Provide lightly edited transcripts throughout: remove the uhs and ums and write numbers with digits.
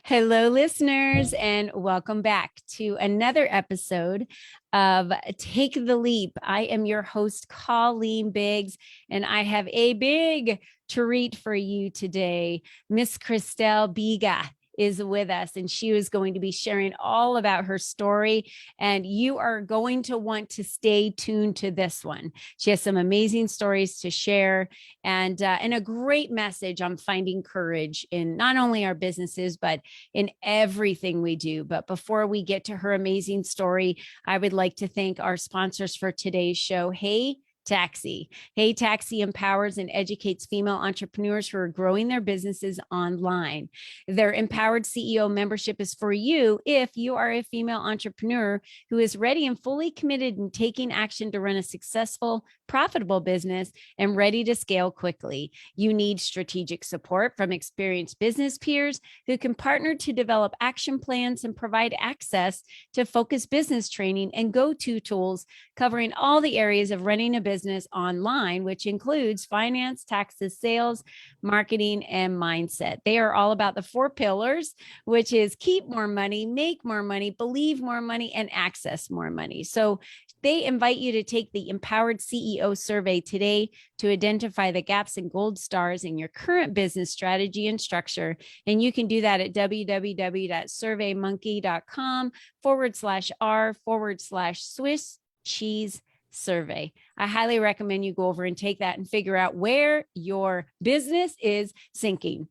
Hello, listeners, and welcome back to another episode of Take the Leap. I am your host, Colleen Biggs, and I have a big treat for you today. Miss Christelle Biiga is with us, and she is going to be sharing all about her story. And you are going to want to stay tuned to this one. She has some amazing stories to share, and a great message on finding courage in not only our businesses, but in everything we do. But before we get to her amazing story, I would like to thank our sponsors for today's show. Hey Taxi. Hey Taxi empowers and educates female entrepreneurs who are growing their businesses online. Their Empowered CEO membership is for you if you are a female entrepreneur who is ready and fully committed in taking action to run a successful, profitable business and ready to scale quickly. You need strategic support from experienced business peers who can partner to develop action plans and provide access to focused business training and go-to tools covering all the areas of running a business online, which includes finance, taxes, sales, marketing, and mindset. They are all about the four pillars, which is keep more money, make more money, believe more money, and access more money. So they invite you to take the Empowered CEO survey today to identify the gaps and gold stars in your current business strategy and structure. And you can do that at www.surveymonkey.com/r/Swiss cheese survey. I highly recommend you go over and take that and figure out where your business is sinking.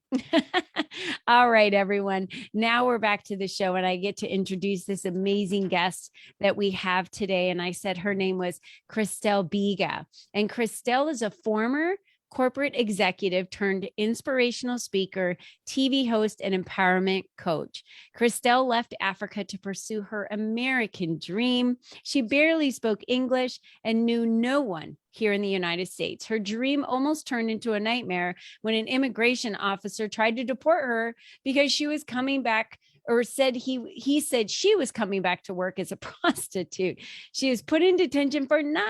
All right, everyone. Now we're back to the show, and I get to introduce this amazing guest that we have today. And I said her name was Christelle Biiga. And Christelle is a former corporate executive turned inspirational speaker, TV host, and empowerment coach. Christelle left Africa to pursue her American dream. She barely spoke English and knew no one here in the United States. Her dream almost turned into a nightmare when an immigration officer tried to deport her because she was coming back, or said he said she was coming back to work as a prostitute. She was put in detention for 9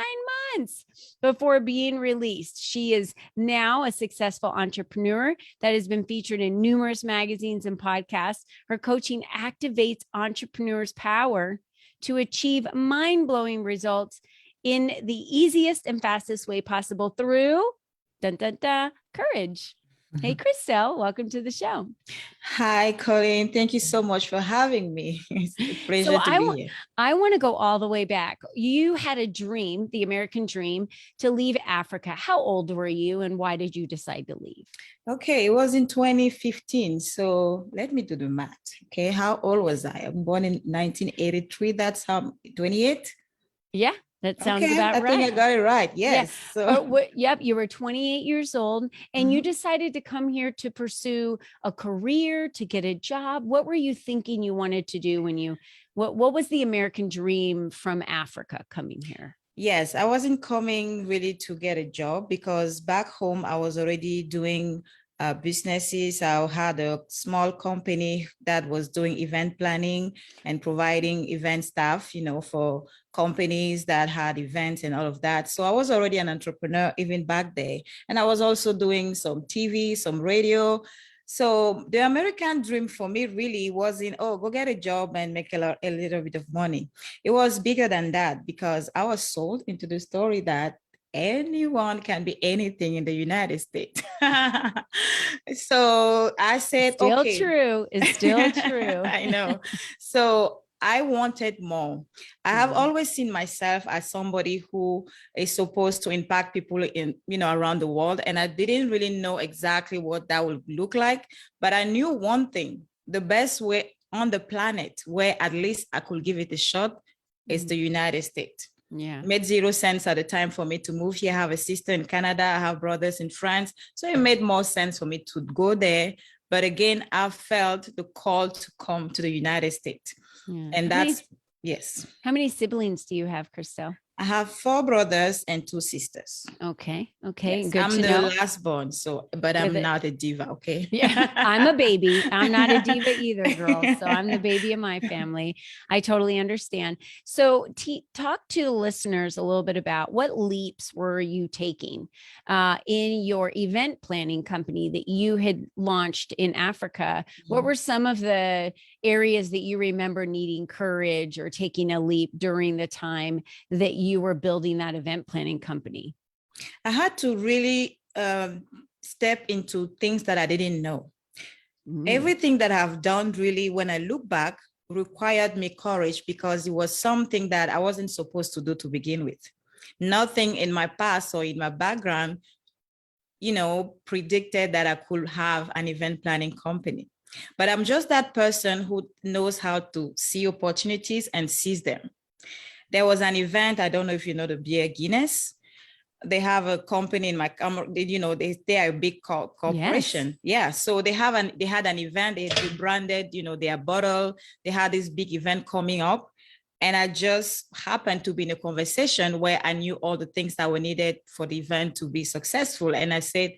months before being released. She is now a successful entrepreneur that has been featured in numerous magazines and podcasts. Her coaching activates entrepreneurs' power to achieve mind-blowing results in the easiest and fastest way possible through courage. Hey, Christelle, welcome to the show. Hi, Colleen. Thank you so much for having me. It's a pleasure to be here. I want to go all the way back. You had a dream, the American dream, to leave Africa. How old were you and why did you decide to leave? Okay, it was in 2015. So let me do the math. Okay, how old was I? I'm born in 1983. That's how 28? Yeah. That sounds okay, about right. I think I got it right. Yes. Yeah. So. Yep. You were 28 years old and you decided to come here to pursue a career, to get a job. What were you thinking you wanted to do when what was the American dream from Africa coming here? Yes, I wasn't coming really to get a job because back home I was already doing businesses. I had a small company that was doing event planning and providing event staff, for companies that had events and all of that. So I was already an entrepreneur even back there. And I was also doing some TV, some radio. So the American dream for me really wasn't, go get a job and make a little bit of money. It was bigger than that because I was sold into the story that anyone can be anything in the United States. So I said, still okay. True. It's still true. I know. So I wanted more. I have always seen myself as somebody who is supposed to impact people around the world. And I didn't really know exactly what that would look like. But I knew one thing, the best way on the planet where at least I could give it a shot is the United States. Yeah. It made zero sense at the time for me to move here. I have a sister in Canada. I have brothers in France. So it made more sense for me to go there. But again, I felt the call to come to the United States. Yeah. And yes. How many siblings do you have, Christelle? I have 4 brothers and 2 sisters. Okay. Okay. Yes, Good I'm to the know. last born, so but You're I'm the not a diva, okay? Yeah, I'm a baby. I'm not a diva either, girl. So I'm the baby of my family. I totally understand. So, talk to the listeners a little bit about what leaps were you taking in your event planning company that you had launched in Africa? What were some of the areas that you remember needing courage or taking a leap during the time that you were building that event planning company? I had to really step into things that I didn't know. Everything that I've done really, when I look back, required me courage because it was something that I wasn't supposed to do to begin with. Nothing in my past or in my background, predicted that I could have an event planning company. But I'm just that person who knows how to see opportunities and seize them. There was an event, I don't know if you know the beer Guinness. They have a company in my, they are a big corporation. Yes. Yeah. So they had an event, they branded, their bottle. They had this big event coming up. And I just happened to be in a conversation where I knew all the things that were needed for the event to be successful. And I said,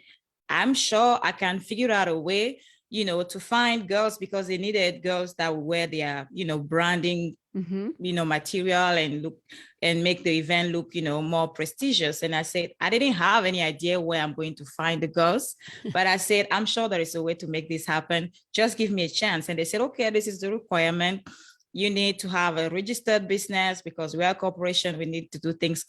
I'm sure I can figure out a way, to find girls, because they needed girls that would wear their, branding, material and look and make the event look, more prestigious. And I said, I didn't have any idea where I'm going to find the girls, but I said, I'm sure there is a way to make this happen. Just give me a chance. And they said, okay, this is the requirement. You need to have a registered business because we are a corporation. We need to do things.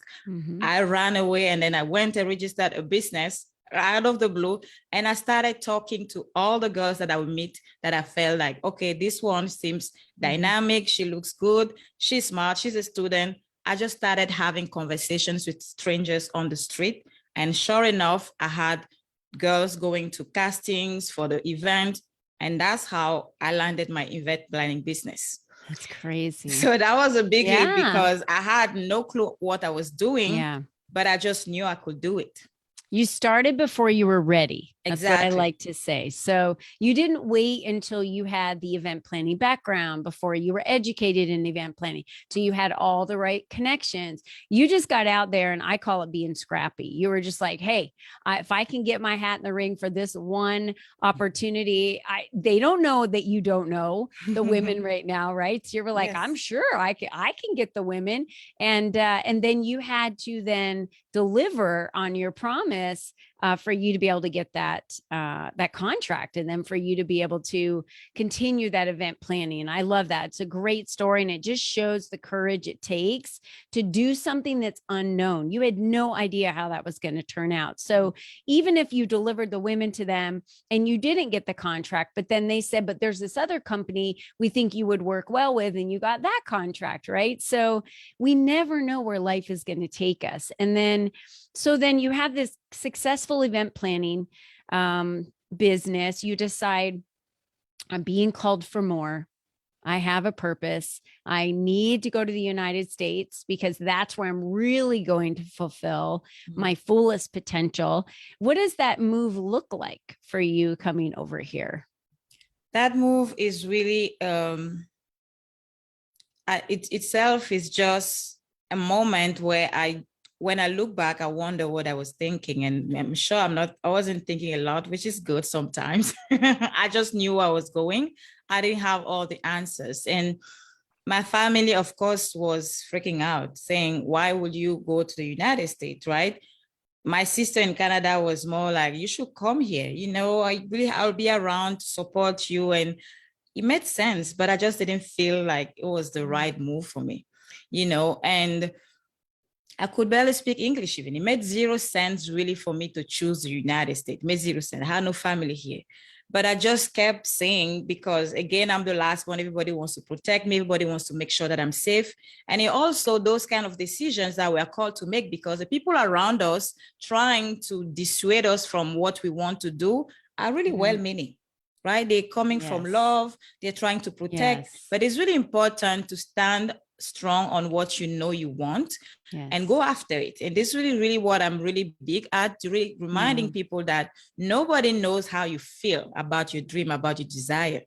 I ran away and then I went and registered a business out of the blue. And I started talking to all the girls that I would meet that I felt like, okay, this one seems dynamic. She looks good. She's smart. She's a student. I just started having conversations with strangers on the street. And sure enough, I had girls going to castings for the event. And that's how I landed my event planning business. That's crazy. So that was a big leap because I had no clue what I was doing, but I just knew I could do it. You started before you were ready. That's Exactly. what I like to say. So you didn't wait until you had the event planning background, before you were educated in event planning, till you had all the right connections. You just got out there, and I call it being scrappy. You were just like, hey, if I can get my hat in the ring for this one opportunity, they don't know that you don't know the women right now, right? So you were like, yes. I'm sure I can get the women. And then you had to then deliver on your promise for you to be able to get that contract, and then for you to be able to continue that event planning. And I love that. It's a great story, and it just shows the courage it takes to do something that's unknown. You had no idea how that was going to turn out. So even if you delivered the women to them and you didn't get the contract, but then they said, but there's this other company we think you would work well with, and you got that contract, right? So we never know where life is going to take us. And then you have this successful event planning business. You decide, I'm being called for more. I have a purpose. I need to go to the United States because that's where I'm really going to fulfill my fullest potential. What does that move look like for you coming over here? That move is really, it itself is just a moment where when I look back, I wonder what I was thinking. And I'm sure I wasn't thinking a lot, which is good sometimes. I just knew I was going. I didn't have all the answers. And my family, of course, was freaking out, saying, why would you go to the United States, right? My sister in Canada was more like, you should come here. I'll be around to support you. And it made sense, but I just didn't feel like it was the right move for me, and I could barely speak English even. It made 0 sense really for me to choose the United States. It made 0 sense. I had no family here. But I just kept saying, because again, I'm the last one. Everybody wants to protect me. Everybody wants to make sure that I'm safe. And also those kind of decisions that we are called to make, because the people around us trying to dissuade us from what we want to do are really well-meaning, right? They're coming from love. They're trying to protect. But it's really important to stand strong on what you want and go after it. And this is really, really what I'm really big at, really reminding people that nobody knows how you feel about your dream, about your desire.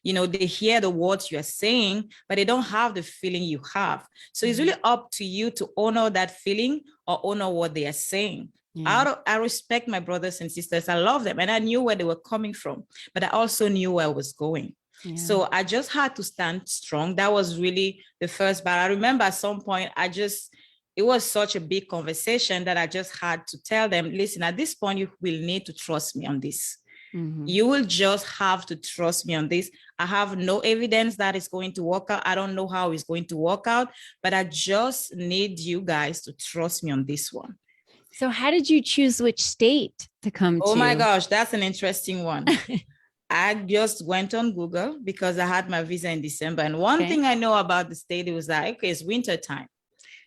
They hear the words you're saying, but they don't have the feeling you have. So it's really up to you to honor that feeling or honor what they are saying. Yeah. I respect my brothers and sisters. I love them. And I knew where they were coming from, but I also knew where I was going. Yeah. So I just had to stand strong. That was really the first. But I remember at some point, it was such a big conversation that I just had to tell them, listen, at this point, you will need to trust me on this. You will just have to trust me on this. I have no evidence that it's going to work out. I don't know how it's going to work out, but I just need you guys to trust me on this one. So how did you choose which state to come to? Oh my gosh, that's an interesting one. I just went on Google because I had my visa in December. And one thing I know about the state, it was like, okay, it's winter time.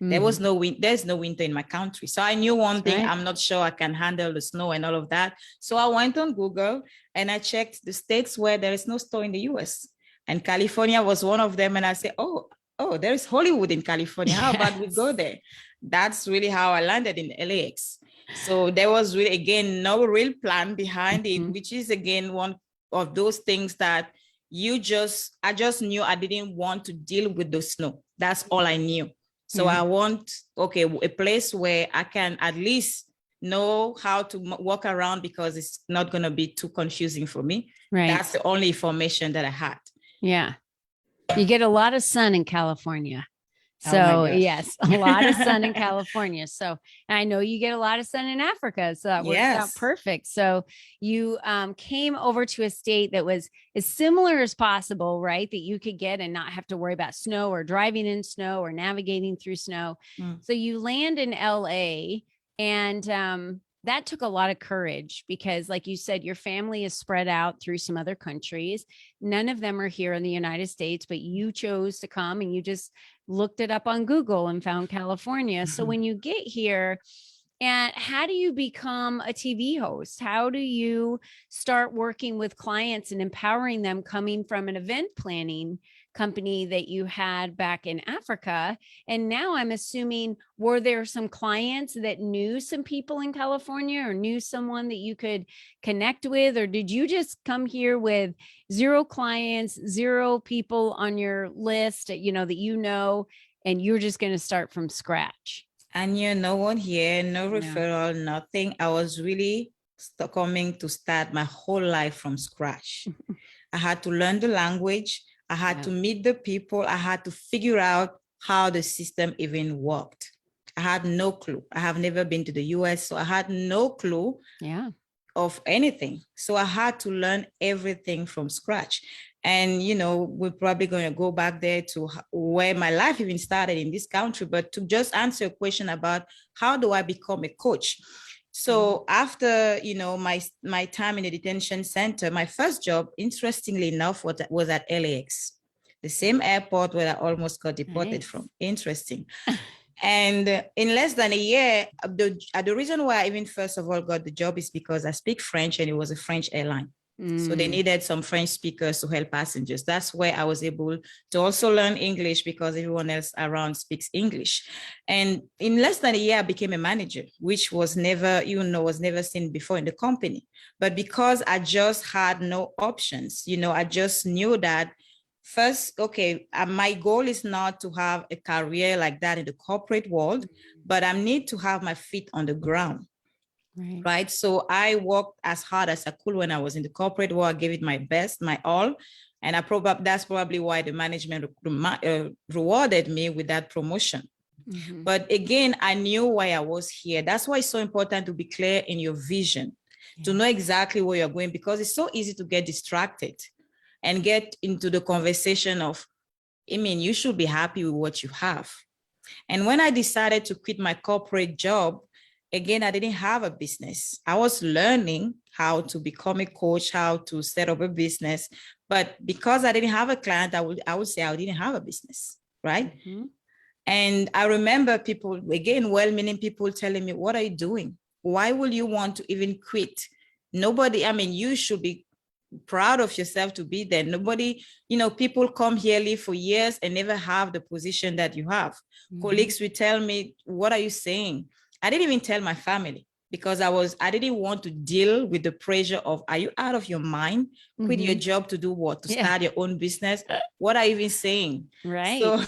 There's no winter in my country. So I knew one thing, I'm not sure I can handle the snow and all of that. So I went on Google and I checked the states where there is no snow in the US. And California was one of them. And I said, oh, there is Hollywood in California. How about we go there? That's really how I landed in LAX. So there was really, again, no real plan behind it, which is, again, one of those things that I just knew I didn't want to deal with the snow. That's all I knew. So I want, a place where I can at least know how to walk around because it's not going to be too confusing for me. Right. That's the only information that I had. Yeah. You get a lot of sun in California. So yes, a lot of sun in California. So I know you get a lot of sun in Africa. So that works out perfect. So you came over to a state that was as similar as possible, right? That you could get and not have to worry about snow or driving in snow or navigating through snow. So you land in LA, and that took a lot of courage because, like you said, your family is spread out through some other countries. None of them are here in the United States, but you chose to come and you just looked it up on Google and found California. So when you get here, and how do you become a TV host? How do you start working with clients and empowering them coming from an event planning company that you had back in Africa? And now I'm assuming, were there some clients that knew some people in California or knew someone that you could connect with? Or did you just come here with 0 clients, 0 people on your list, that and you're just going to start from scratch? I knew no one here, no referral, nothing. I was really coming to start my whole life from scratch. I had to learn the language. I had to meet the people. I had to figure out how the system even worked. I had no clue. I have never been to the US, so I had no clue of anything. So I had to learn everything from scratch. And, we're probably going to go back there to where my life even started in this country. But to just answer a question about how do I become a coach? So after, my time in the detention center, my first job, interestingly enough, was at LAX, the same airport where I almost got deported from. Interesting. And in less than a year, the reason why I even first of all got the job is because I speak French and it was a French airline. So they needed some French speakers to help passengers. That's where I was able to also learn English because everyone else around speaks English. And in less than a year, I became a manager, which was never seen before in the company. But because I just had no options, I just knew that first, my goal is not to have a career like that in the corporate world, but I need to have my feet on the ground. Right. So I worked as hard as I could when I was in the corporate world. I gave it my best, my all. And that's probably why the management rewarded me with that promotion. But again, I knew why I was here. That's why it's so important to be clear in your vision, to know exactly where you're going, because it's so easy to get distracted and get into the conversation of, you should be happy with what you have. And when I decided to quit my corporate job, again, I didn't have a business. I was learning how to become a coach, how to set up a business. But because I didn't have a client, I would say I didn't have a business, right? And I remember people, again, well-meaning people telling me, what are you doing? Why will you want to even quit? Nobody, you should be proud of yourself to be there. Nobody, people come here, live for years and never have the position that you have. Colleagues will tell me, what are you saying? I didn't even tell my family. because I didn't want to deal with the pressure of, are you out of your mind? Quit your job to do what? To start your own business? What are you even saying? Right. So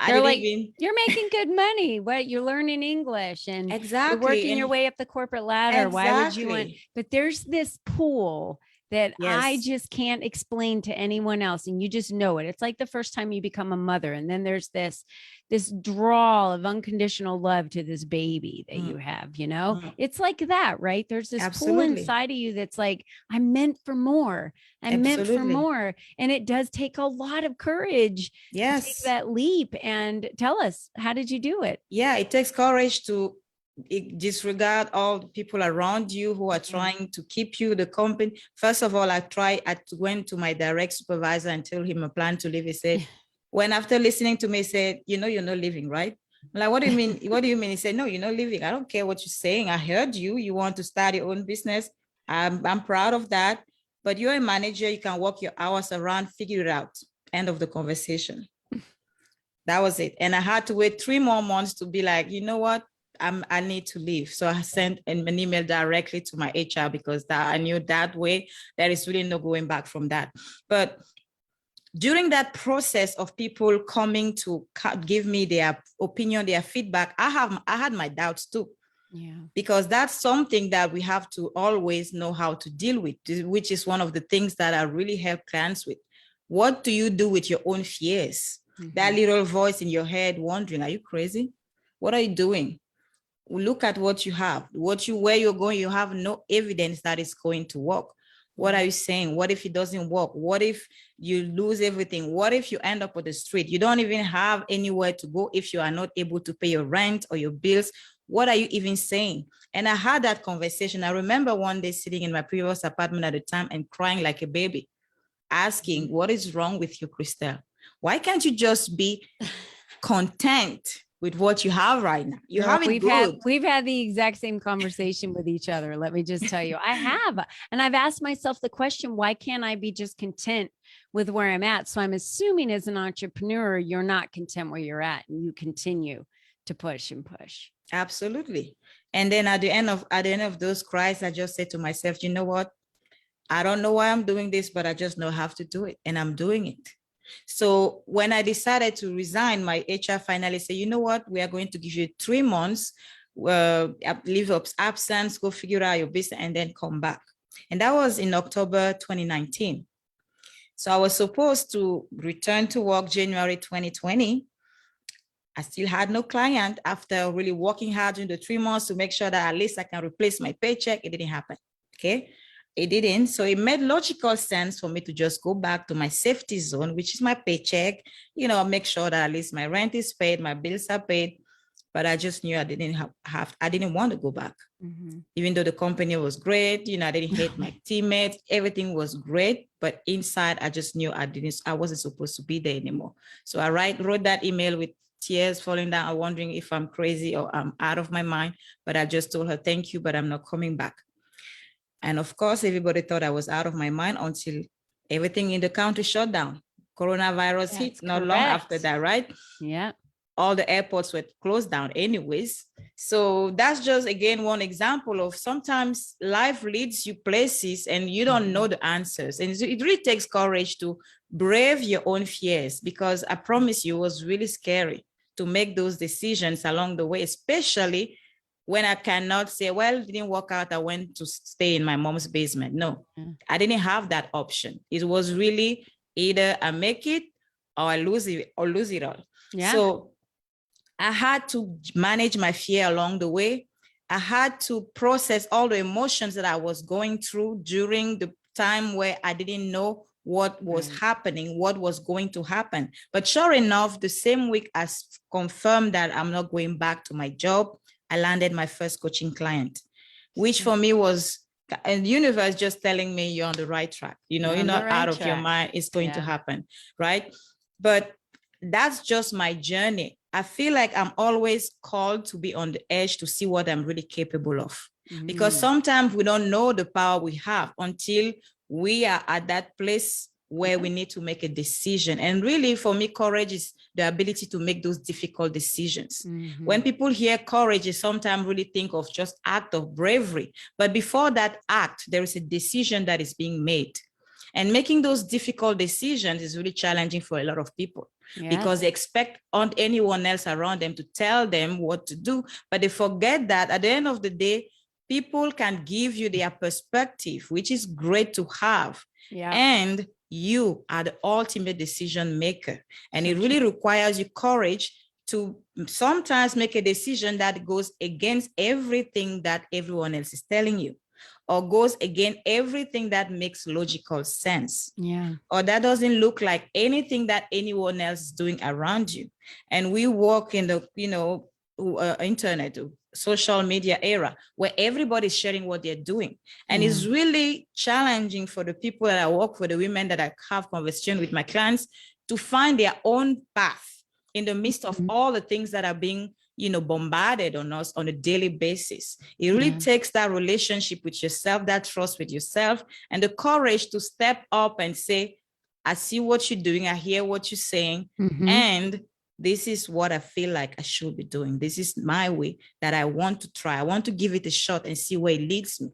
They're like, you're making good money. What, you're learning English and you're working your way up the corporate ladder. Why would you want? But there's this pool that I just can't explain to anyone else. And you just know it. It's like the first time you become a mother. And then there's this drawl of unconditional love to this baby that you have, you know, it's like that, right? There's this pool inside of you that's like, I'm meant for more. I'm meant for more. And it does take a lot of courage to take that leap. And tell us, how did you do it? Yeah, it takes courage to disregard all the people around you who are trying to keep you the company. First of all, I went to my direct supervisor and told him a plan to leave. He said, when after listening to me, he said, you know, you're not leaving, right? I'm like, what do you mean? What do you mean? He said, no, you're not leaving. I don't care what you're saying. I heard you. You want to start your own business. I'm proud of that. But you're a manager. You can work your hours around, figure it out. End of the conversation. That was it. And I had to wait 3 more months to be like, you know what? I need to leave. So I sent an email directly to my HR because I knew that way there is really no going back from that. But during that process of people coming to give me their opinion, their feedback, I had my doubts too. Yeah. Because that's something that we have to always know how to deal with, which is one of the things that I really help clients with. What do you do with your own fears? That little voice in your head wondering, are you crazy? What are you doing? Look at what you have, where you're going. You have no evidence that it's going to work. What are you saying? What if it doesn't work? What if you lose everything? What if you end up on the street? You don't even have anywhere to go if you are not able to pay your rent or your bills. What are you even saying? And I had that conversation. I remember one day sitting in my previous apartment at the time and crying like a baby, asking, what is wrong with you, Christelle? Why can't you just be content with what you have right now? You have it good. We've had the exact same conversation with each other. Let me just tell you, I have. And I've asked myself the question, why can't I be just content with where I'm at? So I'm assuming as an entrepreneur, you're not content where you're at and you continue to push and push. Absolutely. And then at the end of those cries, I just said to myself, you know what? I don't know why I'm doing this, but I just know I have to do it. And I'm doing it. So when I decided to resign, my HR finally said, you know what, we are going to give you 3 months, leave of absence, go figure out your business and then come back. And that was in October 2019. So I was supposed to return to work January 2020. I still had no client after really working hard in the 3 months to make sure that at least I can replace my paycheck. It didn't happen. Okay. It didn't. So it made logical sense for me to just go back to my safety zone, which is my paycheck, you know, make sure that at least my rent is paid, my bills are paid. But I just knew I didn't want to go back. Even though the company was great, you know, I didn't hate my teammates, everything was great. But inside, I just knew I wasn't supposed to be there anymore. So I wrote that email with tears falling down, wondering if I'm crazy or I'm out of my mind. But I just told her, thank you, but I'm not coming back. And of course, everybody thought I was out of my mind until everything in the country shut down. Coronavirus hit not long after that, right? Yeah. All the airports were closed down anyways. So that's just, again, one example of sometimes life leads you places and you don't know the answers. And it really takes courage to brave your own fears, because I promise you, it was really scary to make those decisions along the way, especially when I cannot say, well, it didn't work out, I went to stay in my mom's basement. No, I didn't have that option. It was really either I make it or I lose it all. Yeah. So I had to manage my fear along the way. I had to process all the emotions that I was going through during the time where I didn't know what was happening, what was going to happen. But sure enough, the same week I confirmed that I'm not going back to my job, I landed my first coaching client, which for me was a universe just telling me you're on the right track. You know, you're not out of your mind. It's going to happen, right? But that's just my journey. I feel like I'm always called to be on the edge to see what I'm really capable of. Because sometimes we don't know the power we have until we are at that place where we need to make a decision. And really, for me, courage is the ability to make those difficult decisions. When people hear courage, they sometimes really think of just act of bravery. But before that act, there is a decision that is being made. And making those difficult decisions is really challenging for a lot of people, because they expect on anyone else around them to tell them what to do. But they forget that at the end of the day, people can give you their perspective, which is great to have. And you are the ultimate decision maker. And it really requires you courage to sometimes make a decision that goes against everything that everyone else is telling you, or goes against everything that makes logical sense. Or that doesn't look like anything that anyone else is doing around you. And we work in the, internet, social media era, where everybody's sharing what they're doing. And it's really challenging for the people that I work for, the women that I have conversation with, my clients, to find their own path in the midst of all the things that are being bombarded on us on a daily basis. It really takes that relationship with yourself, that trust with yourself, and the courage to step up and say, I see what you're doing, I hear what you're saying, and this is what I feel like I should be doing. This is my way that I want to try. I want to give it a shot and see where it leads me.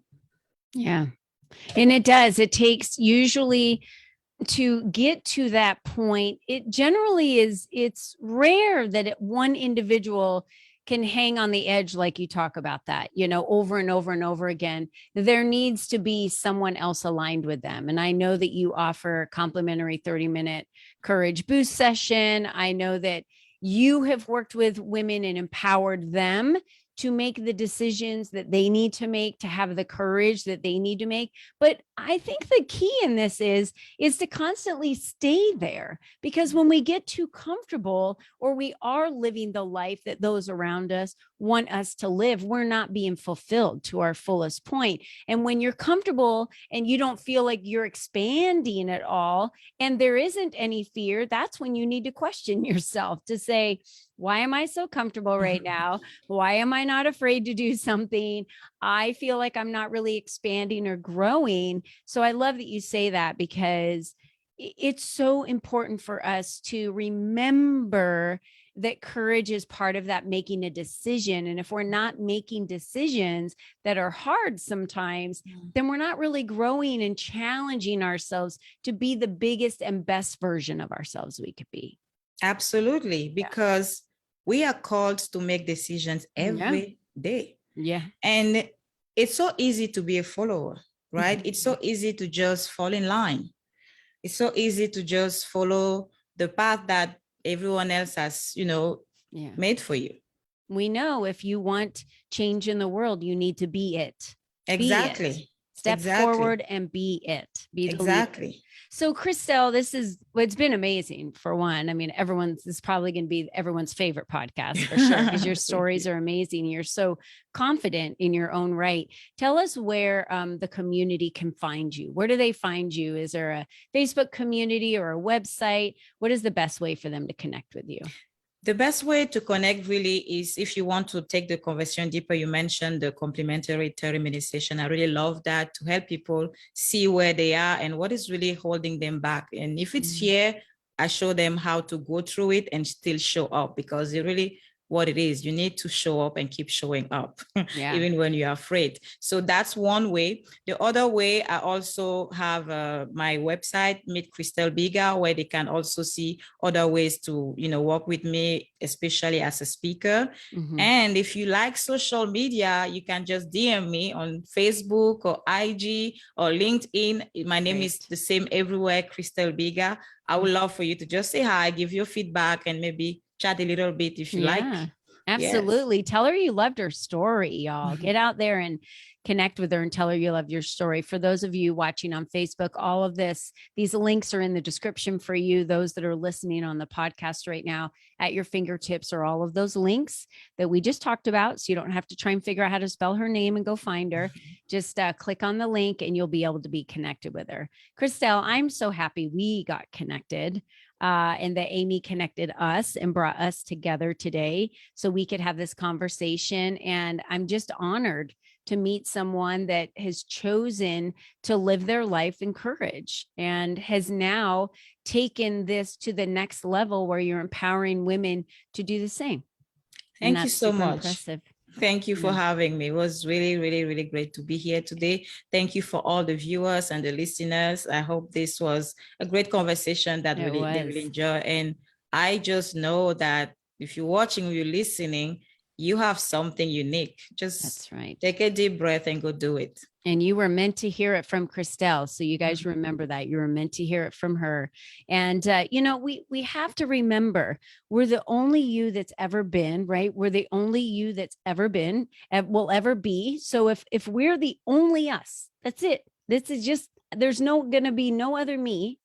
Yeah. And it does. It takes usually to get to that point. It generally is, it's rare that one individual can hang on the edge like you talk about that, over and over and over again. There needs to be someone else aligned with them. And I know that you offer a complimentary 30-minute courage boost session. I know that you have worked with women and empowered them to make the decisions that they need to make, to have the courage that they need to make. But I think the key in this is to constantly stay there, because when we get too comfortable, or we are living the life that those around us want us to live, we're not being fulfilled to our fullest point. And when you're comfortable and you don't feel like you're expanding at all, and there isn't any fear, that's when you need to question yourself to say, why am I so comfortable right now? Why am I not afraid to do something? I feel like I'm not really expanding or growing. So I love that you say that, because it's so important for us to remember that courage is part of that making a decision. And if we're not making decisions that are hard sometimes, then we're not really growing and challenging ourselves to be the biggest and best version of ourselves we could be. Absolutely, because we are called to make decisions every day. And it's so easy to be a follower, right? It's so easy to just fall in line. It's so easy to just follow the path that everyone else has, made for you. We know if you want change in the world, you need to be it. Exactly. Be it. Step forward and be it. Be the leader. So Christelle, it's been amazing for one. I mean, this is probably going to be everyone's favorite podcast for sure, because your stories are amazing. You're so confident in your own right. Tell us where the community can find you. Where do they find you? Is there a Facebook community or a website? What is the best way for them to connect with you? The best way to connect really is if you want to take the conversation deeper. You mentioned the complimentary 30-minute session. I really love that, to help people see where they are and what is really holding them back. And if it's fear, I show them how to go through it and still show up, because it really what it is. You need to show up and keep showing up, even when you're afraid. So that's one way. The other way, I also have my website, Meet Christelle Biiga, where they can also see other ways to, work with me, especially as a speaker. And if you like social media, you can just DM me on Facebook or IG or LinkedIn. My name is the same everywhere, Christelle Biiga. I would love for you to just say hi, give your feedback, and maybe chat a little bit if you like. Absolutely. Tell her you loved her story, y'all. Get out there and connect with her and tell her you love your story. For those of you watching on Facebook, all of these links are in the description for you. Those that are listening on the podcast right now, at your fingertips are all of those links that we just talked about. So you don't have to try and figure out how to spell her name and go find her. Just click on the link and you'll be able to be connected with her. Christelle, I'm so happy we got connected. And that Amy connected us and brought us together today so we could have this conversation. And I'm just honored to meet someone that has chosen to live their life in courage and has now taken this to the next level where you're empowering women to do the same. And Thank you that's so super much. impressive. Thank you for Yeah. having me. It was really, really, really great to be here today. Thank you for all the viewers and the listeners. I hope this was a great conversation that It they really was. enjoy. And I just know that if you're watching or you're listening, you have something unique. Just That's right. take a deep breath and go do it. And you were meant to hear it from Christelle. So you guys Mhm. remember that you were meant to hear it from her. And you know, we have to remember we're the only you that's ever been, right? We're the only you that's ever been and will ever be. So if we're the only us, that's it. This is just there's no gonna be no other me.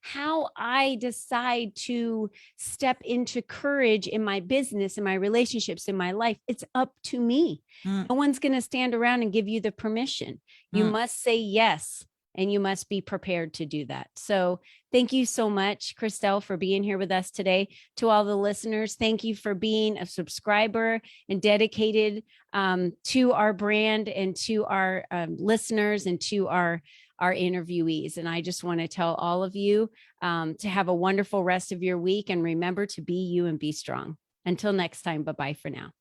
How I decide to step into courage in my business, in my relationships, in my life, it's up to me. Mm, No one's going to stand around and give you the permission. You mm. must say yes, and you must be prepared to do that. So, thank you so much, Christelle, for being here with us today. To all the listeners, thank you for being a subscriber and dedicated to our brand and to our listeners and to our interviewees. And I just want to tell all of you to have a wonderful rest of your week and remember to be you and be strong. Until next time, bye bye for now.